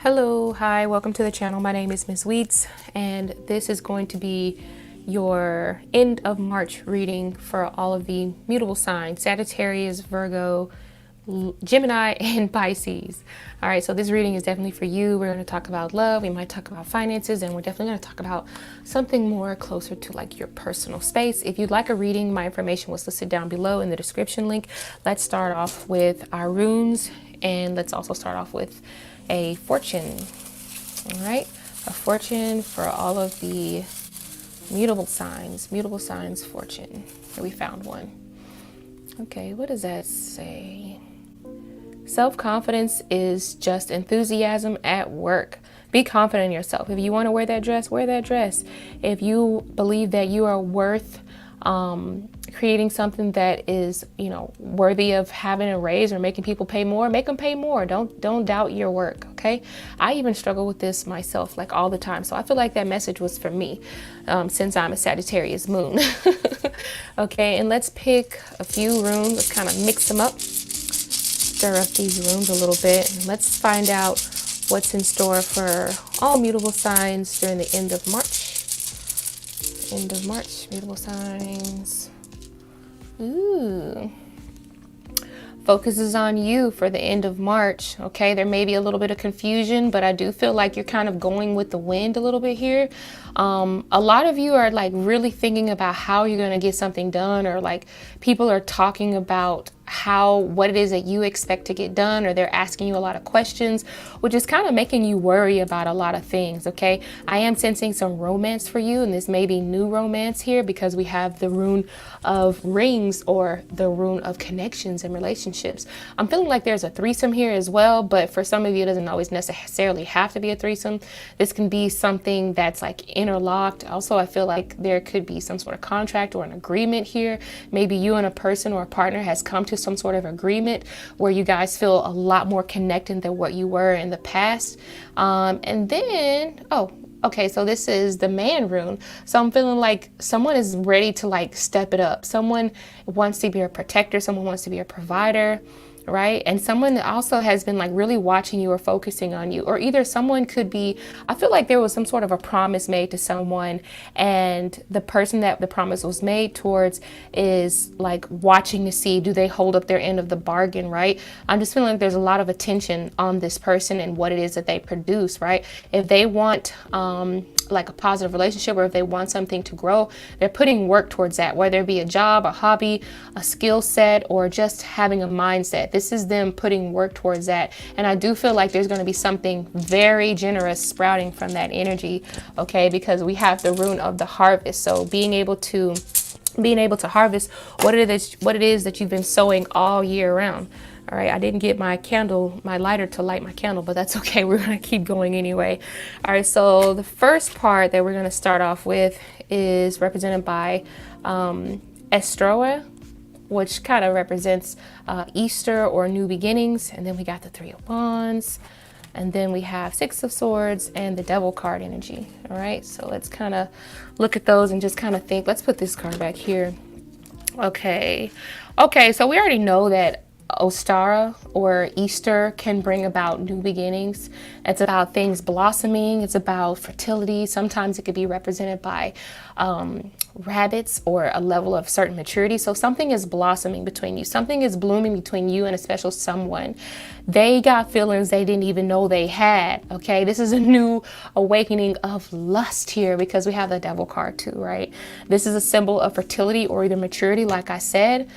Hello, hi, welcome to the channel. My name is Miss Weeds, and this is going to be your end of March reading for all of the mutable signs: Sagittarius, Virgo, Gemini, and Pisces. All right, so this reading is definitely for you. We're going to talk about love, we might talk about finances, and we're definitely going to talk about something more closer to like your personal space. If you'd like a reading, my information was listed down below in the description link. Let's start off with our runes, and let's also start off with a fortune. All right, a fortune for all of the mutable signs fortune. Here we found one. Okay, what does that say? Self-confidence is just enthusiasm at work. Be confident in yourself. If you want to wear that dress, wear that dress. If you believe that you are worth creating something that is, worthy of having a raise or making people pay more, make them pay more. Don't doubt your work. Okay. I even struggle with this myself, like all the time. So I feel like that message was for me, since I'm a Sagittarius moon. Okay. And let's pick a few runes. Let's kind of mix them up, stir up these runes a little bit. And let's find out what's in store for all mutable signs during the end of March. End of March, mutable signs. Ooh. Focuses on you for the end of March. Okay, there may be a little bit of confusion, but I do feel like you're kind of going with the wind a little bit here. A lot of you are like really thinking about how you're going to get something done, or like people are talking about what it is that you expect to get done, or they're asking you a lot of questions, which is kind of making you worry about a lot of things. Okay, I am sensing some romance for you, and this may be new romance here because we have the rune of rings, or the rune of connections and relationships. I'm feeling like there's a threesome here as well, but for some of you it doesn't always necessarily have to be a threesome. This can be something that's like interlocked. Also, I feel like there could be some sort of contract or an agreement here. Maybe you and a person or a partner has come to some sort of agreement where you guys feel a lot more connected than what you were in the past. And then, okay, so this is the man rune. So I'm feeling like someone is ready to like step it up. Someone wants to be a protector. Someone wants to be a provider, right? And someone that also has been like really watching you or focusing on you, or either someone could be, I feel like there was some sort of a promise made to someone, and the person that the promise was made towards is like watching to see, do they hold up their end of the bargain, right? I'm just feeling like there's a lot of attention on this person and what it is that they produce, right? If they want like a positive relationship, or if they want something to grow, they're putting work towards that, whether it be a job, a hobby, a skill set, or just having a mindset. This is them putting work towards that. And I do feel like there's going to be something very generous sprouting from that energy. Okay, because we have the rune of the harvest. So being able to harvest what it is that you've been sowing all year round. All right, I didn't get my lighter to light my candle, but that's okay. We're going to keep going anyway. All right, so the first part that we're going to start off with is represented by Estroa, which kind of represents Easter or new beginnings. And then we got the Three of Wands. And then we have Six of Swords and the Devil card energy. All right, so let's kind of look at those and just kind of think. Let's put this card back here. Okay, so we already know that Ostara or Easter can bring about new beginnings. It's about things blossoming. It's about fertility. Sometimes it could be represented by rabbits or a level of certain maturity. So something is blossoming between you. Something is blooming between you and a special someone. They got feelings they didn't even know they had. Okay, this is a new awakening of lust here because we have the Devil card too, right? This is a symbol of fertility or either maturity, like I said.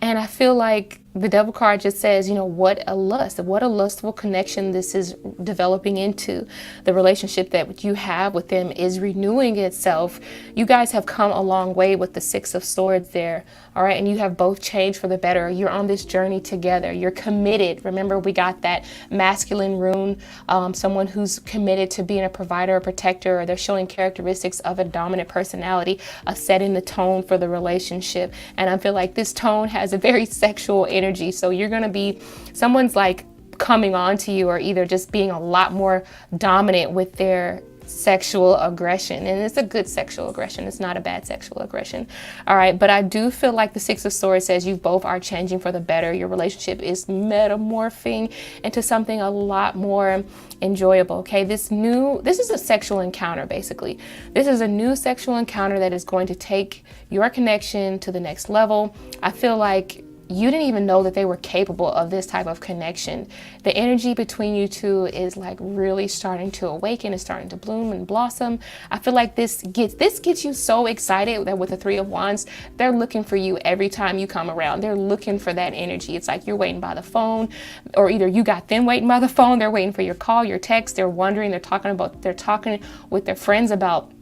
And I feel like the Devil card just says, what a lustful connection this is developing into. The relationship that you have with them is renewing itself. You guys have come a long way with the Six of Swords there. All right. And you have both changed for the better. You're on this journey together. You're committed. Remember, we got that masculine rune, someone who's committed to being a provider, a protector, or they're showing characteristics of a dominant personality, setting the tone for the relationship. And I feel like this tone has a very sexual energy. So you're going to be, someone's like coming on to you, or either just being a lot more dominant with their sexual aggression, and it's a good sexual aggression. It's not a bad sexual aggression. All right, but I do feel like the Six of Swords says you both are changing for the better. Your relationship is metamorphing into something a lot more enjoyable. Okay, this is a sexual encounter. Basically, this is a new sexual encounter that is going to take your connection to the next level. I feel like you didn't even know that they were capable of this type of connection. The energy between you two is like really starting to awaken, it's starting to bloom and blossom. I feel like this gets you so excited that with the Three of Wands, they're looking for you every time you come around. They're looking for that energy. It's like you're waiting by the phone, or either you got them waiting by the phone, they're waiting for your call, your text, they're wondering, they're talking with their friends about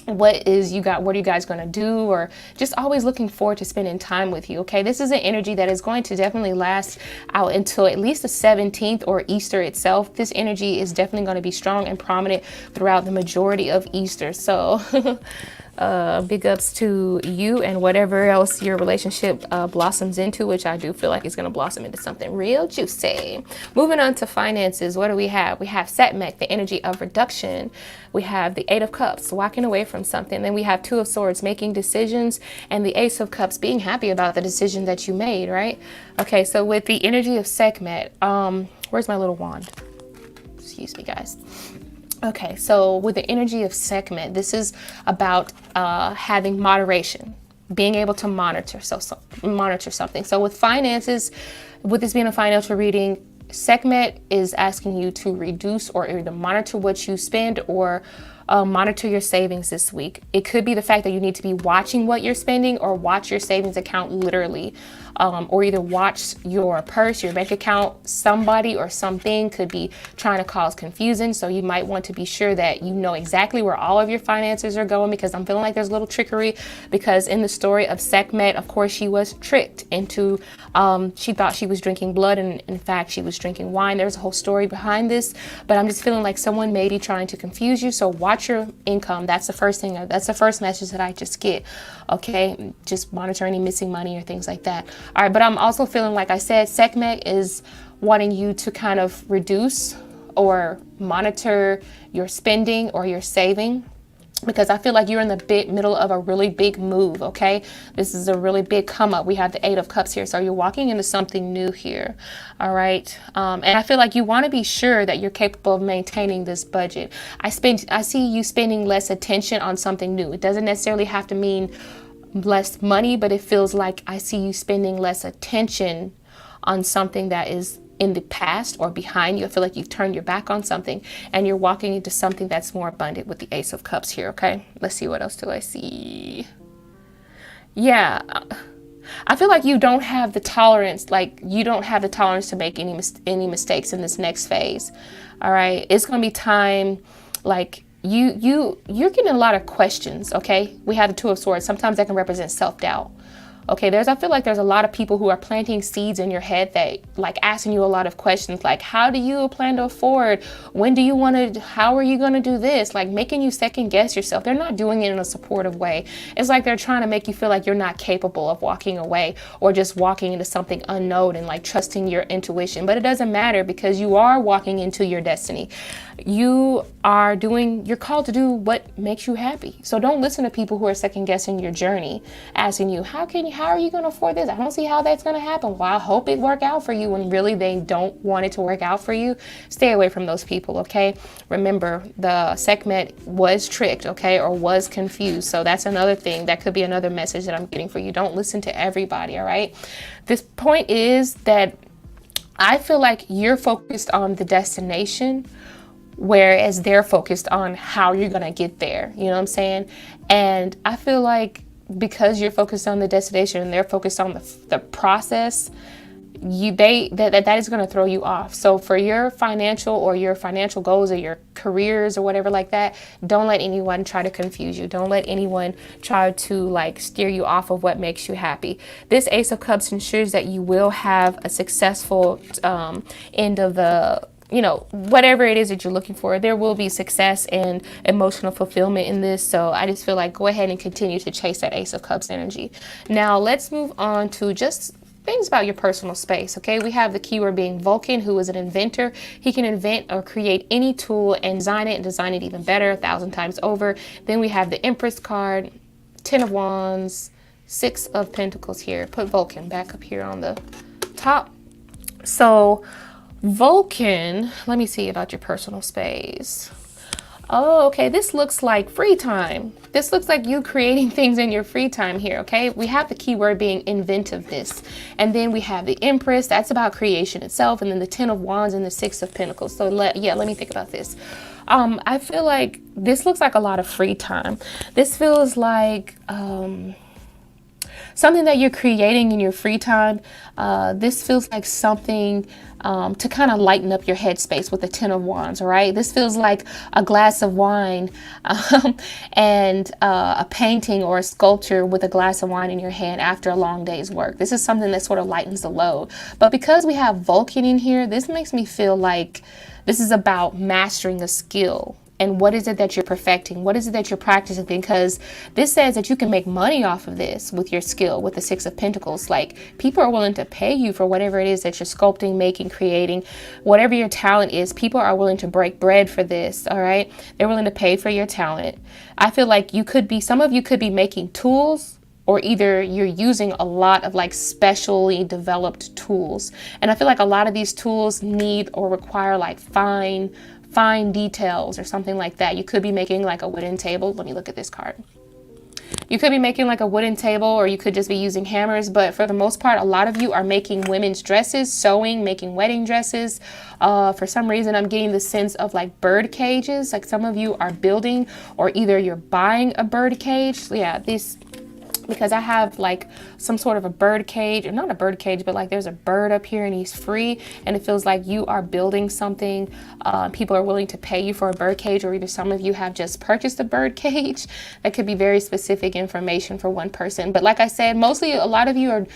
what are you guys going to do, or just always looking forward to spending time with you. Okay, this is an energy that is going to definitely last out until at least the 17th or Easter itself. This energy is definitely going to be strong and prominent throughout the majority of Easter. So big ups to you and whatever else your relationship blossoms into, which I do feel like is going to blossom into something real juicy. Moving on to finances, what do we have? We have Sekhmet, the energy of reduction. We have the Eight of Cups, walking away from something. Then we have Two of Swords, making decisions, and the Ace of Cups, being happy about the decision that you made, right? Okay, so with the energy of Sekhmet, where's my little wand? Excuse me, guys. Okay, so with the energy of Sekhmet, this is about having moderation, being able to monitor something. So with finances, with this being a financial reading, Sekhmet is asking you to reduce or either monitor what you spend or monitor your savings this week. It could be the fact that you need to be watching what you're spending, or watch your savings account literally, or either watch your purse, your bank account. Somebody or something could be trying to cause confusion. So you might want to be sure that you know exactly where all of your finances are going, because I'm feeling like there's a little trickery, because in the story of Sekhmet, of course, she was tricked into, she thought she was drinking blood, and in fact, she was drinking wine. There's a whole story behind this, but I'm just feeling like someone may be trying to confuse you. So watch your income. That's the first thing. That's the first message that I just get. Okay, just monitor any missing money or things like that. All right, but I'm also feeling, like I said, Sekhmet is wanting you to kind of reduce or monitor your spending or your saving, because I feel like you're in the middle of a really big move. Okay, this is a really big come up. We have the Eight of Cups here, so you're walking into something new here. All right, and I feel like you want to be sure that you're capable of maintaining this budget. I see you spending less attention on something new. It doesn't necessarily have to mean less money, but it feels like I see you spending less attention on something that is in the past or behind you. I feel like you've turned your back on something and you're walking into something that's more abundant with the Ace of Cups here. Okay, let's see, what else do I see? Yeah, I feel like you don't have the tolerance, to make any mistakes in this next phase. All right, it's gonna be time, like you're getting a lot of questions. Okay, we have the Two of Swords. Sometimes that can represent self-doubt. Okay, I feel like there's a lot of people who are planting seeds in your head, that like asking you a lot of questions, like, how do you plan to afford? When do you want to, how are you going to do this? Like making you second guess yourself. They're not doing it in a supportive way. It's like they're trying to make you feel like you're not capable of walking away or just walking into something unknown and like trusting your intuition. But it doesn't matter, because you are walking into your destiny. You're called to do what makes you happy. So don't listen to people who are second guessing your journey, asking you, how are you going to afford this? I don't see how that's going to happen. Well, I hope it work out for you, when really they don't want it to work out for you. Stay away from those people. Okay, remember, the Sekhmet was tricked, okay, or was confused. So that's another thing. That could be another message that I'm getting for you. Don't listen to everybody. All right, this point is that I feel like you're focused on the destination, whereas they're focused on how you're going to get there. You know what I'm saying? And I feel like because you're focused on the destination and they're focused on the process, that is going to throw you off. So for your financial goals or your careers or whatever like that, don't let anyone try to confuse you. Don't let anyone try to like steer you off of what makes you happy. This Ace of Cups ensures that you will have a successful end of the, whatever it is that you're looking for. There will be success and emotional fulfillment in this. So I just feel like go ahead and continue to chase that Ace of Cups energy. Now let's move on to just things about your personal space. Okay, we have the keyword being Vulcan, who is an inventor. He can invent or create any tool and design it even better 1,000 times over. Then we have the Empress card, 10 of Wands, 6 of Pentacles here. Put Vulcan back up here on the top. So Vulcan, let me see about your personal space. Oh, okay, this looks like free time. This looks like you creating things in your free time here, okay? We have the keyword being inventiveness. And then we have the Empress, that's about creation itself. And then the 10 of Wands and the 6 of Pentacles. So let me think about this. I feel like this looks like a lot of free time. This feels like something that you're creating in your free time. This feels like something to kind of lighten up your headspace with the 10 of Wands, all right? This feels like a glass of wine and a painting or a sculpture with a glass of wine in your hand after a long day's work. This is something that sort of lightens the load. But because we have Vulcan in here, this makes me feel like this is about mastering a skill. And what is it that you're perfecting? What is it that you're practicing? Because this says that you can make money off of this with your skill, with the 6 of Pentacles. Like, people are willing to pay you for whatever it is that you're sculpting, making, creating, whatever your talent is. People are willing to break bread for this, all right? They're willing to pay for your talent. I feel like some of you could be making tools, or either you're using a lot of like specially developed tools. And I feel like a lot of these tools need or require like fine details or something like that. You could be making like a wooden table. Let me look at this card. You could be making like a wooden table, or you could just be using hammers. But for the most part, a lot of you are making women's dresses, sewing, making wedding dresses. For some reason, I'm getting the sense of like bird cages. Like some of you are building, or either you're buying a bird cage. Yeah, because I have like some sort of a bird cage, or not a bird cage, but like there's a bird up here and he's free, and it feels like you are building something. People are willing to pay you for a bird cage, or either some of you have just purchased a bird cage. That could be very specific information for one person. But like I said, mostly a lot of you are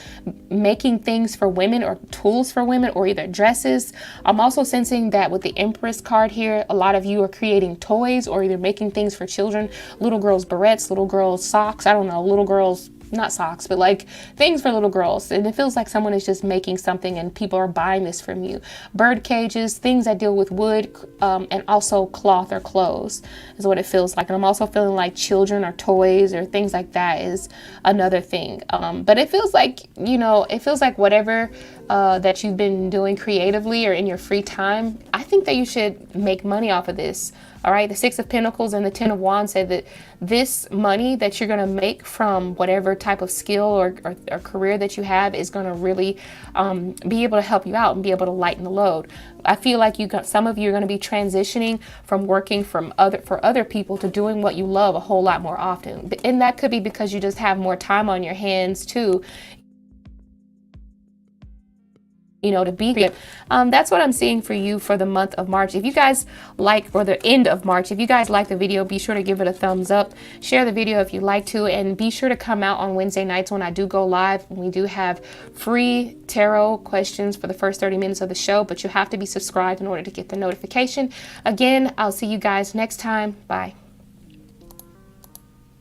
making things for women, or tools for women, or either dresses. I'm also sensing that with the Empress card here, a lot of you are creating toys, or either making things for children, little girls' barrettes, little girls' socks, I don't know, little girls, not socks, but like things for little girls. And it feels like someone is just making something and people are buying this from you. Bird cages, things that deal with wood, and also cloth or clothes is what it feels like. And I'm also feeling like children or toys or things like that is another thing. But it feels like, it feels like whatever that you've been doing creatively or in your free time, I think that you should make money off of this. All right, the 6 of Pentacles and the 10 of Wands said that this money that you're going to make from whatever type of skill or career that you have is going to really be able to help you out and be able to lighten the load. I feel like some of you are going to be transitioning from working for other people to doing what you love a whole lot more often. And that could be because you just have more time on your hands too. To be creative. That's what I'm seeing for you for the month of March. If you guys or the end of March, if you guys like the video, be sure to give it a thumbs up, share the video if you like to, and be sure to come out on Wednesday nights when I do go live. We do have free tarot questions for the first 30 minutes of the show, but you have to be subscribed in order to get the notification. Again, I'll see you guys next time. Bye.